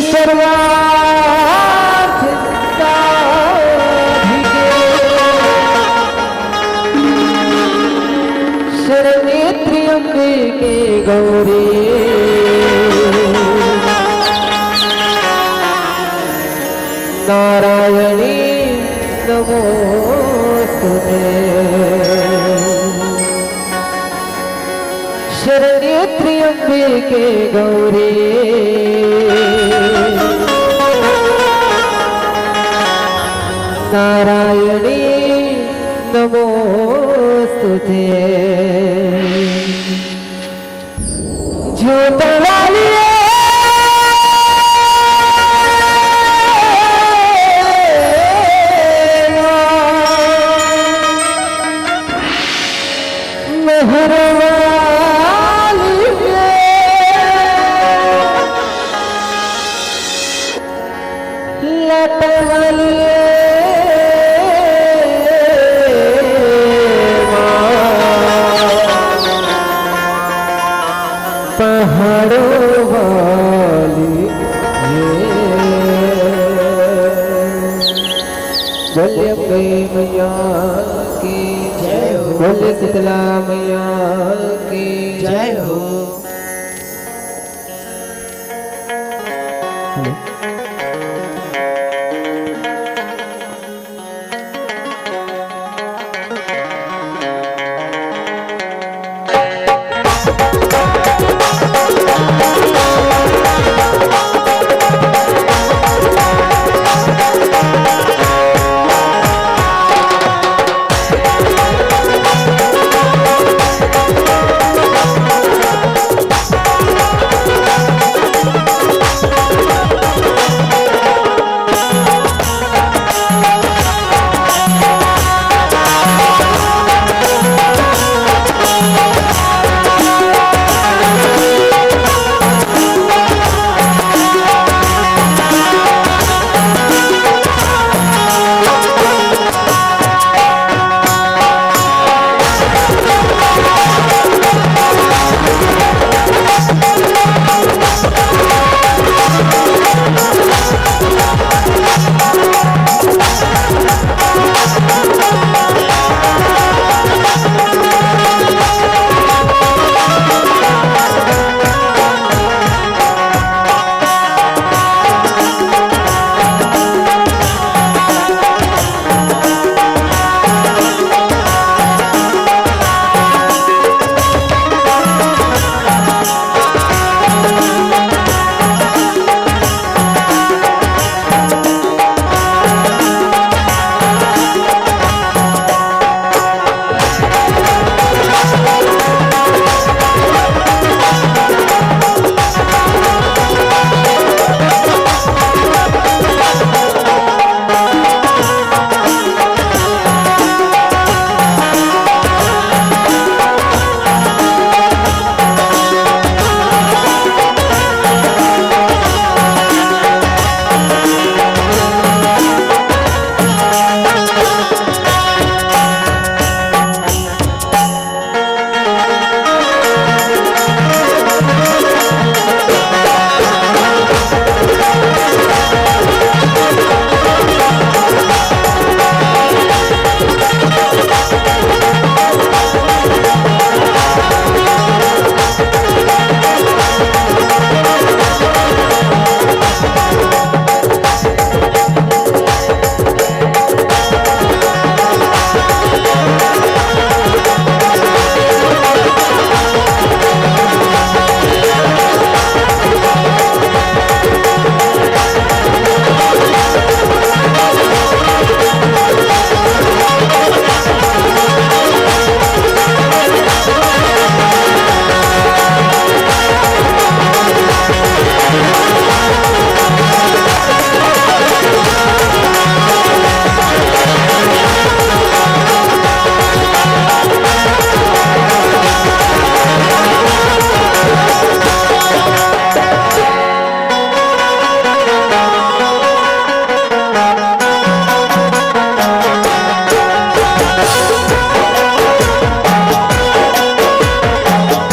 सर्वार्थ साधिके शरणे त्र्यंबके गौरी नारायणी नमोस्तुते शरणे त्र्यंबके गौरी नारायणी नमोस्तुते ज्योतवाली पहाड़ों वाली बोले मैया की जय हो, बोले शीतला मैया की जय हो।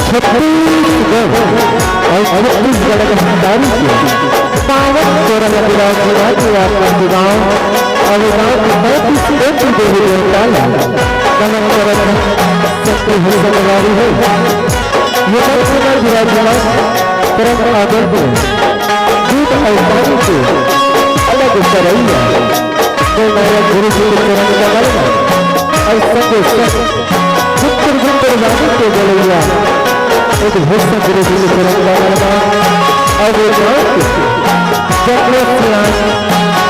छत्तीसगढ़ और छत्तीसगढ़ का सरदारी किया। पावन चरण विराजमान हुआ अपना गाँव और गाँव की 35 देवी देवता नमन करत सत्य हरिवारी है ये सब विराजमान परम आदर को दूध और पानी से अलग सरैया तो मेरा गुरु जी के चरण का गलना और सबके सब गुप्तर गुप्तर वाणी के गलैया एक भूषण गुरु जी के चरण का गलना और वो चक्र स्नान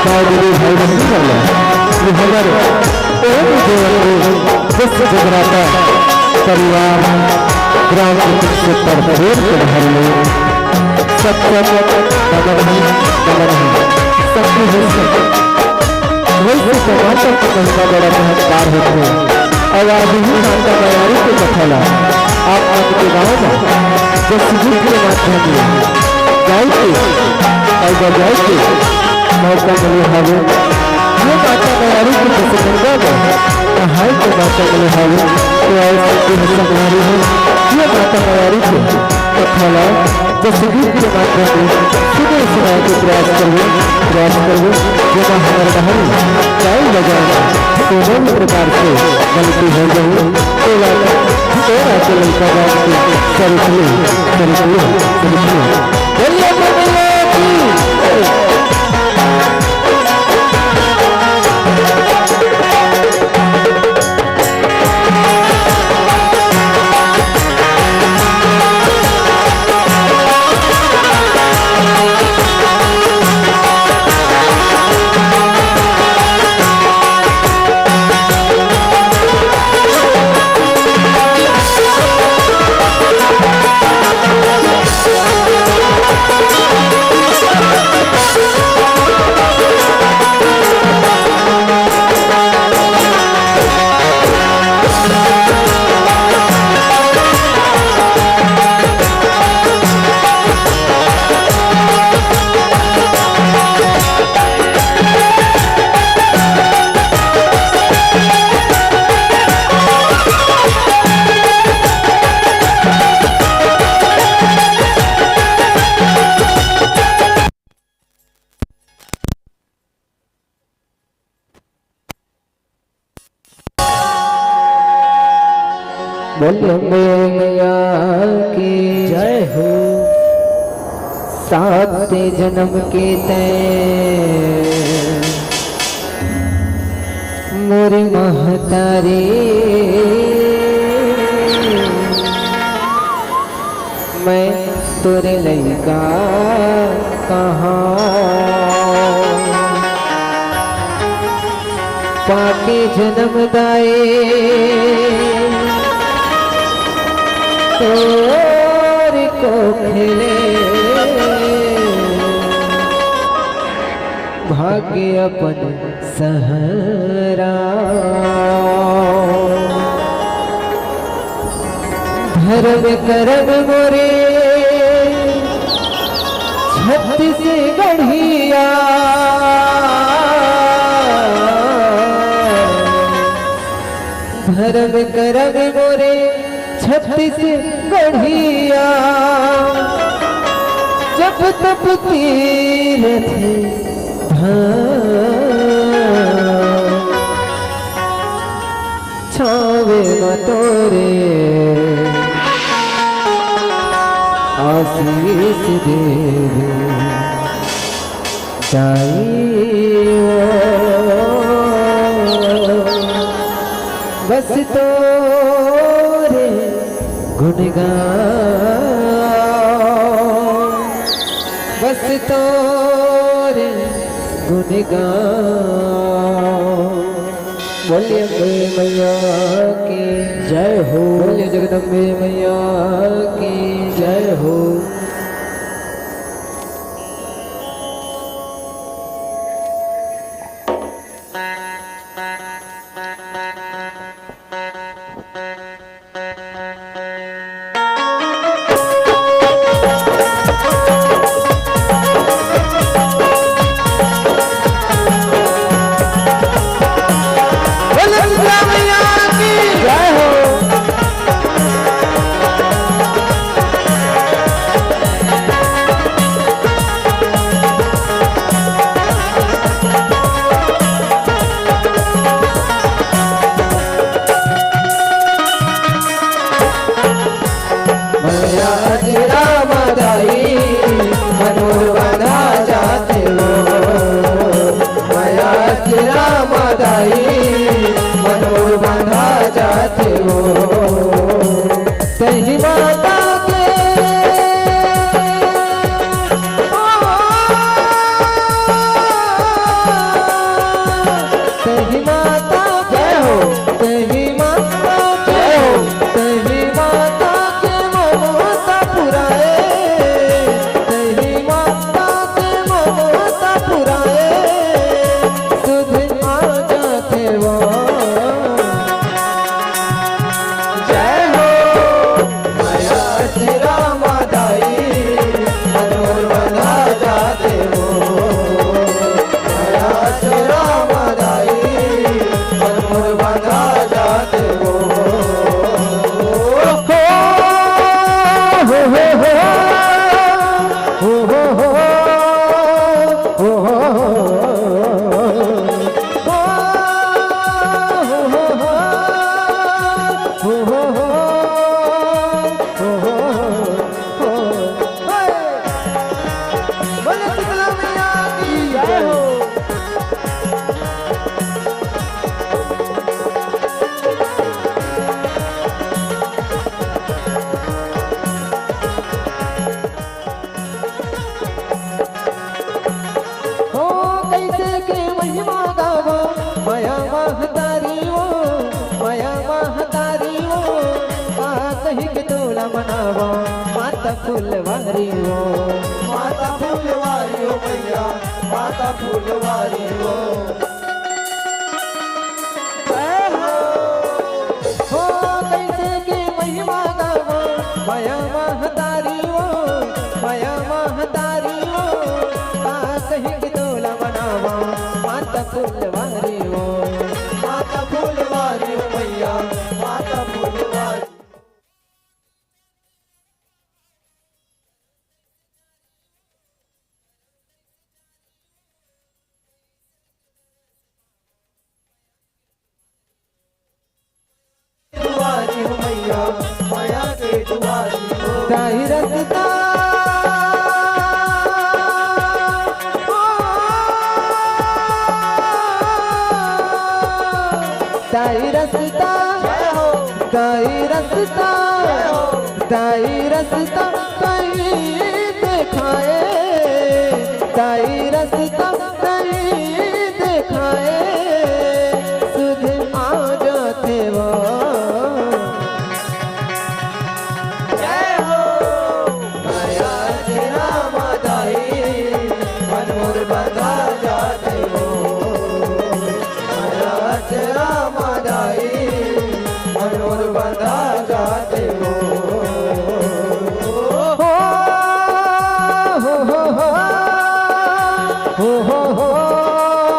भाई बंदी कर लिया ये हमारे ओम जीवन को विश्व जगराता परिवार ग्राम से परफेर के भर में सबकी वैसे टमाटर का महीना बड़ा महत्कार होते हैं और आज ही माता तैयारी के कथला आप आपके गाँव में जो शिविर के माध्यम में जाइए और बजाइए मौका मिले हवे ये माता तैयारी की प्रसन्नता में हाई के माता मिले हवे तो ऐसी हमारी है ये माता तैयारी के कथला जो शिविर के माध्यम में सुबह सुनाए के प्रयास करो जो हमारे बाहर चाय लगाए तो भी प्रकार से गलती हो गई तो आके लड़का बोले मैया की जय हो। सात जन्म के तय मोरे महतारी मैं तोरे लड़का कहाँ पाके जन्म दाए तोर को खेले भाग्य अपन सहरा धर्म करम मोरे छत्तीसगढ़िया धर्म करम मोरे छत्तीसगढ़िया जब तब तीरथ छावे मतोरे आशीष देवे जाइयो बस तोरे गुणगान बस तोरे गुणगान बोलिए मैया की जय हो बोलिए जगदम्बे मैया की जय हो। फूलवारी हो, माता फूलवारी हो मैया, माता फूलवारी हो। हो कैसे की महिमा गावो माया महतारी हो, माया महतारी हो, कहीं की डोला बनावा माता फूलवारी हो, माता फूलवारी हो मैया, माता फूलवारी। दुआरी हो मैया, माया के दुआरी हो। ताही रसता ताई रसता ताई रसता ताई रसता कहीं दिखाए, ताई रसता कहीं दिखाए, सुध आ जाते वो जय हो माया तेरा मादाई, मन मोर बंधा जाते हो। माया तेरा मादाई, मन मोर बंधा जाते हो। हो हो हो हो हो हो हो हो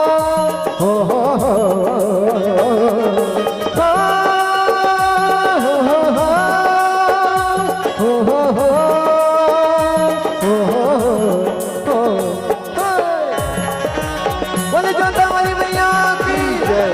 बोले जोता वाली मैया की जय।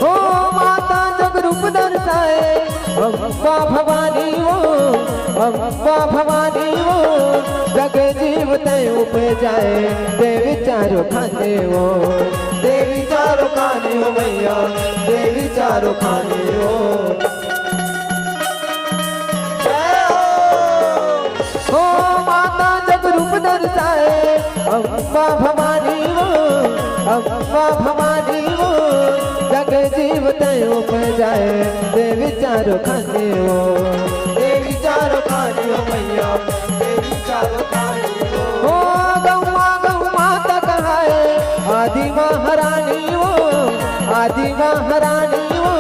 हो माता जग रूप दर्शाए अम्बा भवानी हो, अम्बा भवानी हो, जग जीव तय उपजाए देवी चारों खाने हो, देवी चारों खाने हो मैया, देवी चारों खाने हो। जय हो माता जग रूप दर्शाए अम्बा भवानी हो, अम्बा भवानी हो, जग जीव तय उपजाए देवी चारों खाने हो, देवी चारों खाने हो मैया, देवी चारों खाने हो। गौमा गौमा तक है आदि महारानी हो, आदि महारानी हो,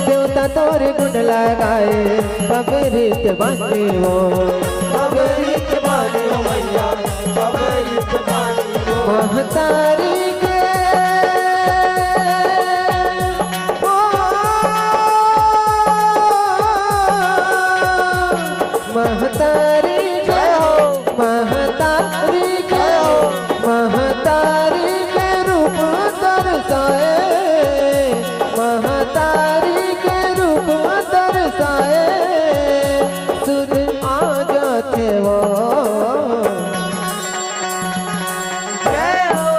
देवता तोरे गुण लगाए पवित्र बनी हो, पवित्र बानी हो मैया, पवित्र बानी हो। महतारी के ओ, महतारी के महतारी के महतारी के रूप दर्शाए, महतारी के रूप दर्शाए, सुध आ जाते वो जय हो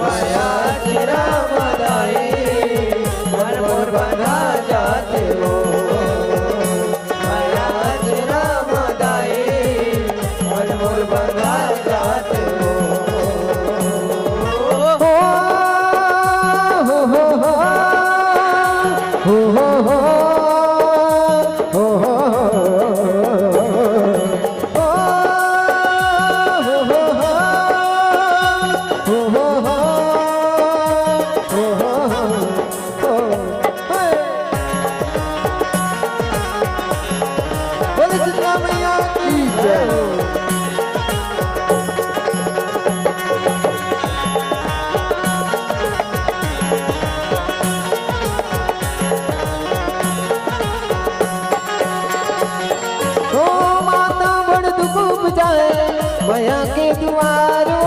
माया तेरा मादाई, मन मोर बंधा जाते हो। माया तेरा मादाई, मन मोर बंधा जाते हो। बोले शीतला मैया की जय। ओ माता बड़ दुख उपजाए माया के द्वारो,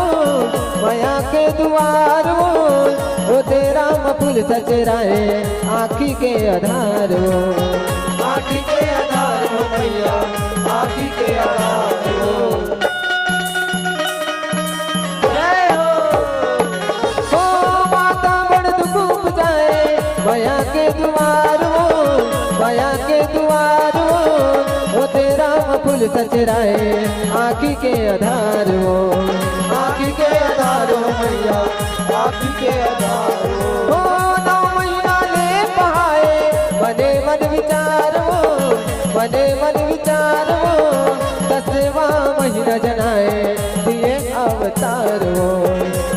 माया के द्वारो, ओ तेरा फूल सचराए आँखी के आधार हो, आँखी के आधार हो मैया, आँखी के आधार हो। जय हो माता बड़ दुख उपजाए माया के द्वारो, माया के द्वारो, ओ तेरा फूल सच राहे आँखी के आधार वो, आँखी के आधार हो मैया, आँखी के आधार हो। ओ 9 महीना ले पहाए मने मन विचार वो, मने मन विचार वो 10वां महीना जनाए दिए अवतार वो,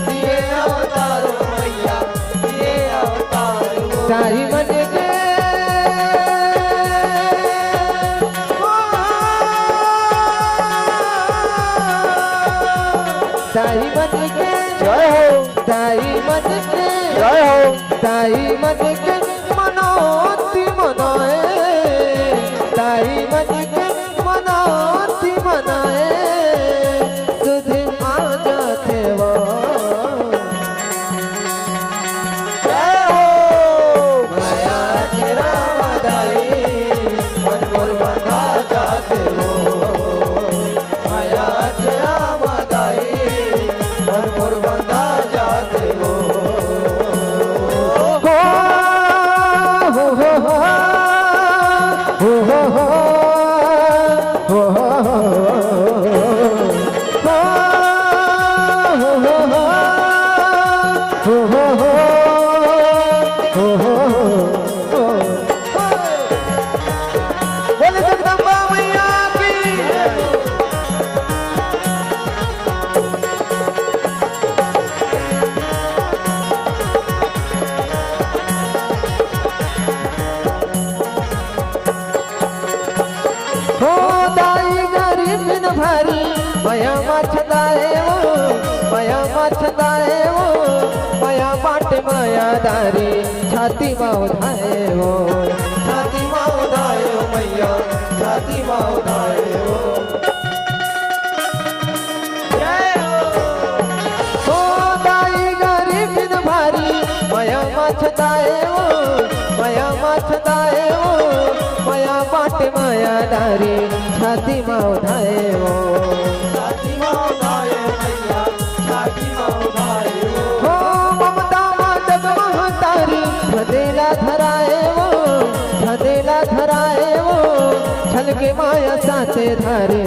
दिए अवतार हो मैया, दिए अवतार हो। चाही मन के चाही मन के जय हो, चाही मन के जय हो। चाही मन के मनोती मनाए, चाही मन के मनोती मनाए सुध आ जाते वो, जय हो माया तेरा मदाई मन मोर बंधा जाते हो, माया तेरा मदाई मन मोर बंधा जाते हो। बोले जगदम्बा मैया की। हो दाई गरीब बिन भरी मया मछदाए वो, मया मछदाए वो मया बाट माया दारी छाती माँ उठाए वो, छाती माँ उधाए हो मैया, छाती माँ उधाए हो। जय हो हो दाई गरीब बिन भरी मया मछदाए वो, मया मछदाए वो मया बाट माया दारी छाती माँ उठाए वो, छाती माँ उधाए हो मैया, छाती माँ उधाए हो। हो ममता माँ जगमह तारी धदेला धराए वो, धदेला धराए वो छल के माया साचे धारे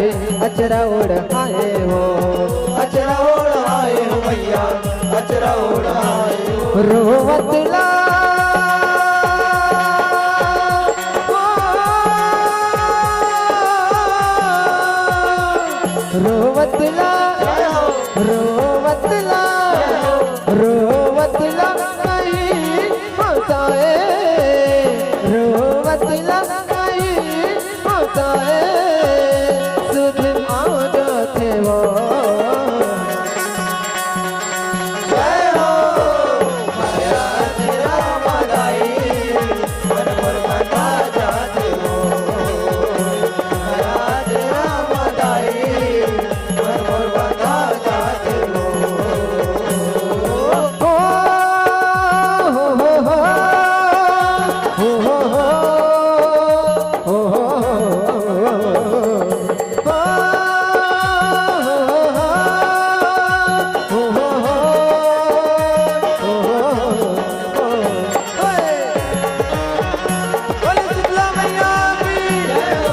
अचरा उड़ाए वो, अचरा ओढ़ाए हो मैया, अचरा ओढ़ाए हो। रोवतला रोवतला जय हो रोवतला रोवतला कहीं फसाए, रोवतला कहीं फसाए सुध आ जाते वो, जय हो माया तेरा मदाई मन मोर बंधा जाते हो, माया तेरा मदाई मन मोर बंधा जाते हो। बोले शीतला मैया की। जय हो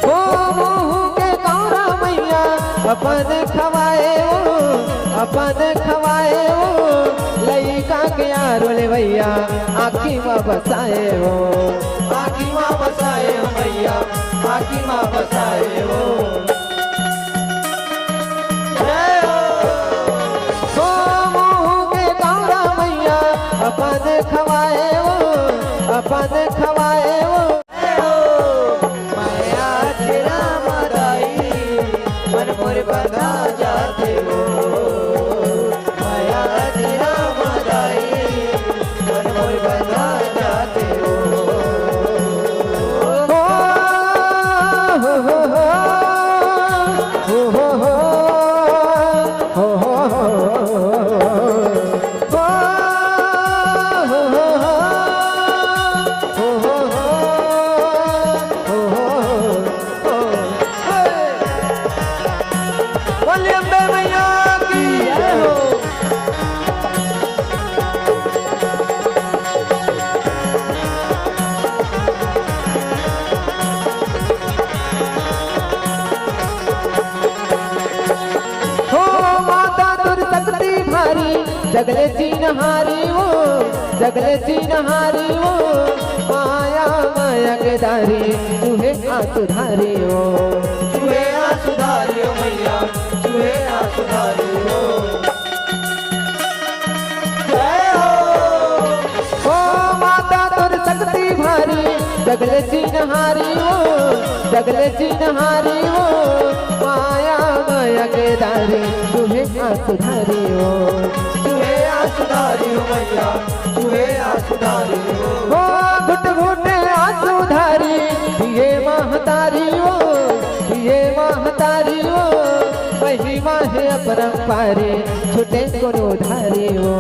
हो मुँह के गौरा मैया अपन खवाए वो, अपन खवाए वो लइका के आरोले भैया आखी में बसाए वो, आखी माँ बसाए हो मैया, आखी माँ बसाए हो। जय हो हो मुँह के गौरा मैया अपन खवाए वो, अपन खवाए वो जय हो माया तेरा मदाई मन मोर बंधा जाते हो, माया तेरा मदाई मन मोर बंधा जाते हो। हो जगले चिन्हारी वो जगले चिन्हारी वो माया माया के दारी तुहे आसुधारी हो तुहे आसुधारी हो मैया तुहे आसुधारी हो जय हो माता तुर शक्ति भारी जगले चिन्हारी वो जगले चिन्हारी वो माया माया के दारी तुहे आसुधारी हो तुहे आसुधारी हो मैया तुहे आसुधारी हो घुट घुटे आसुधारी ये महतारी हो ये महतारी हो महिमा है अपरंपारी छुटे को उधारी हो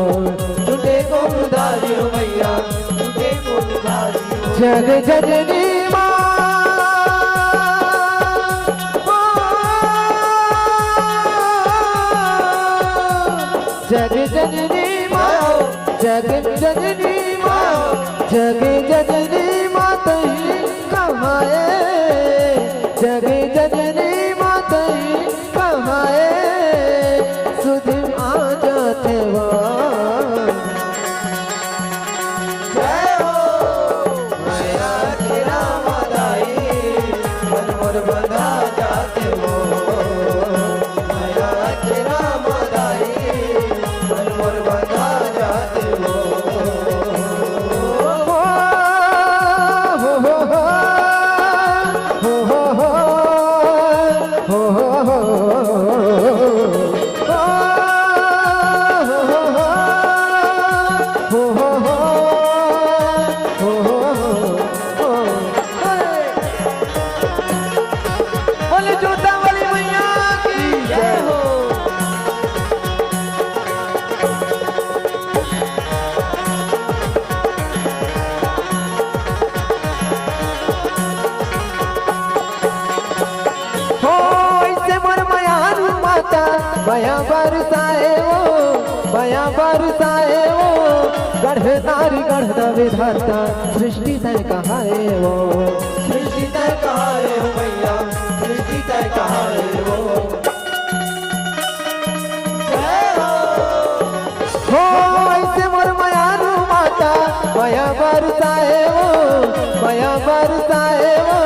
छुटे को उधारी हो मैया छुटे को उधारी हो जग जननी माँ जग जननी माँ जग जननी माँ जग जननी माँ तही कहाए जग जननी माँ तही कहाए सुध आ जाते जय हो मैया तेरा मादाई मन मोर बंधा जाते हो मैया तेरा मादाई मन मोर बंधा जाते हो बया बरसाए वो बया बरसाए वो गढ़ नारी गढ़ विधाता सृष्टि तय कहाए वो सृष्टि तय कहाए हो मैया सृष्टि तय कहाए हो ऐसे मोर मयारू माता बया बरसाए वो बया बरसाए वो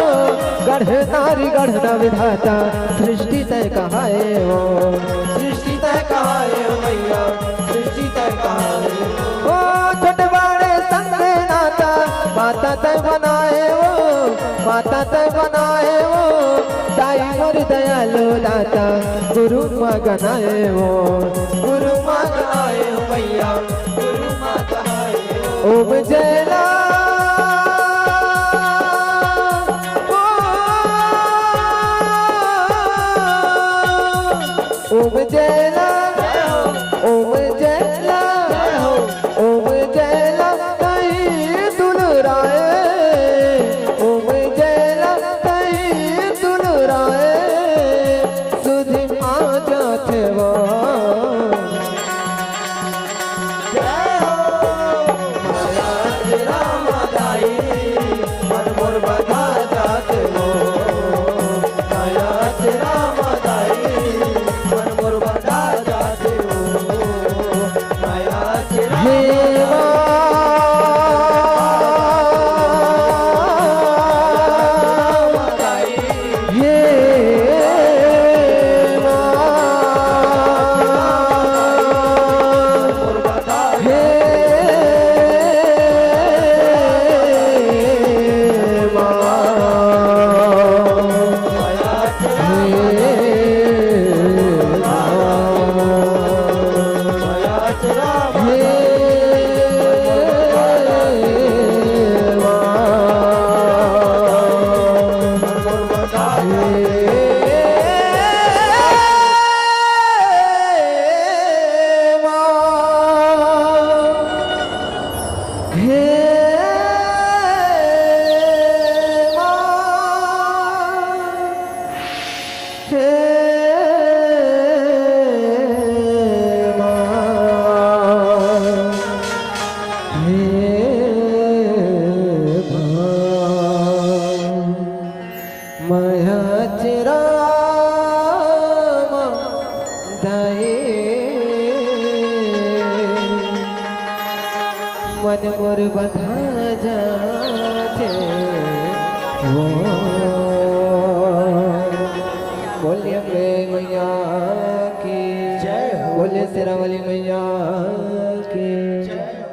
गढ़ नारी गढ़ विधाता सृष्टि तय कहाए वो सृष्टि तय कहाए हो मैया सृष्टि तय कहाए ओ छोटे बड़े संग नाता माता तय बनाए वो माता तय बनाए वो ताई मोर दयालु दाता गुरु माँ गनाए वो गुरु माँ कहाए हो मैया गुरु माँ कहाए हो ओम जयला ओम जयला ओम जयला ओम जयला कहीं दुलराए ओम जयला कहीं दुलराए सुधि आ जाते वो जय हो माया तेरा मादाई मन मोर बंधा जाते हो माया तेरा मादाई मन मोर बंधा जाते हो माया तेरा मादाई मोर बंधा माया तेरा माया तेरा मन मोर बंधा माया चिरा दये मन मोर बधा जाते वो बोलिए मैया की जय, बोले शेरावाली मैया की जय।